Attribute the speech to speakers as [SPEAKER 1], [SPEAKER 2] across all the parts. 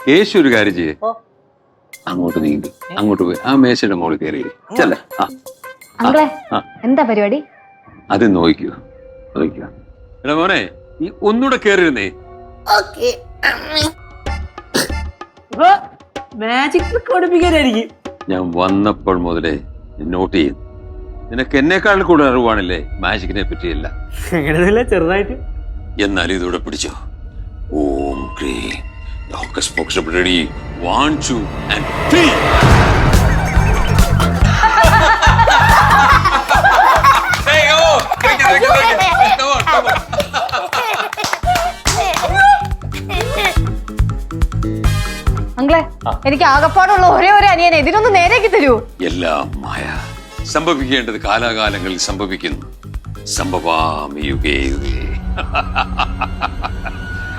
[SPEAKER 1] കേശു ഒരു കാര്യം ചെയ്യേ, അങ്ങോട്ട് നീങ്ങി അങ്ങോട്ട് പോയി ആ മേശയുടെ മുകളിൽ കയറി ചെല്ലേ.
[SPEAKER 2] അങ്കിളെ എന്താ പരിപാടി?
[SPEAKER 1] അത് നോക്കൂ നോക്കുക. എടാ മോനെ, ഈ ഒന്നുകൂടെ കയറിയിരുന്നേ.
[SPEAKER 3] Magic trick പഠിപ്പിക്കാനായിരിക്കും.
[SPEAKER 1] ഞാൻ വന്നപ്പോൾ മുതലേ നോട്ട് ചെയ്യുന്നു. നിനക്ക് എന്നെക്കാൾ കൂടുതൽ അറിവാണല്ലേ മാജിക്കിനെ പറ്റിയല്ല.
[SPEAKER 3] അങ്ങനെയല്ല, ചെറുതായിട്ട്.
[SPEAKER 1] എന്നാലും ഇതൂടെ പിടിച്ചോ. ഓം ക്രീം ഹോക്കസ് പോക്കസ് റെഡി 1 2 and 3.
[SPEAKER 2] അങ്കിളെ, എനിക്ക് ആകപ്പാടുള്ള ഒരേ ഒരു അനിയനെ, ഇതിനൊന്ന് നേരെയാക്കി തരൂ.
[SPEAKER 1] എല്ലാം മായ. സംഭവിക്കേണ്ടത് കാലാകാലങ്ങളിൽ സംഭവിക്കുന്നു. സംഭവാമി യുഗേ യുഗേ.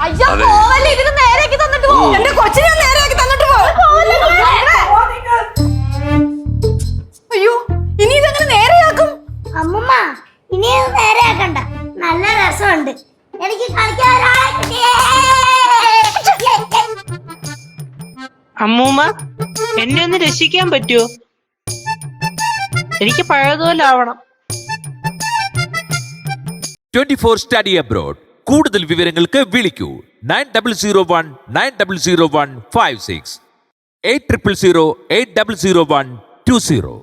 [SPEAKER 2] അയ്യോ, പോവല്ലേ, ഇതിന് നേരെയാക്കി തന്നിട്ട് പോ. എന്റെ കൊച്ചിനെ നേരെയാക്കി തന്നിട്ട് പോ. അയ്യോ, ഇനി ഇതെങ്ങനെ നേരെയാക്കും?
[SPEAKER 4] അമ്മൂമ്മ, ഇനി ഇത് നേരെയാക്കണ്ട. നല്ല രസമുണ്ട്. എനിക്ക് കളിക്കാൻ ഒരാളെ കിട്ടിയേ.
[SPEAKER 5] അമ്മൂമ്മ, എന്നെ ഒന്ന് രക്ഷിക്കാൻ പറ്റുമോ? എനിക്ക് പഴയതുപോലെ ആവണം.
[SPEAKER 6] 24 സ്റ്റഡി അബ്രോഡ്. കൂടുതൽ വിവരങ്ങൾക്ക് വിളിക്കൂ 9001900156 8000800120.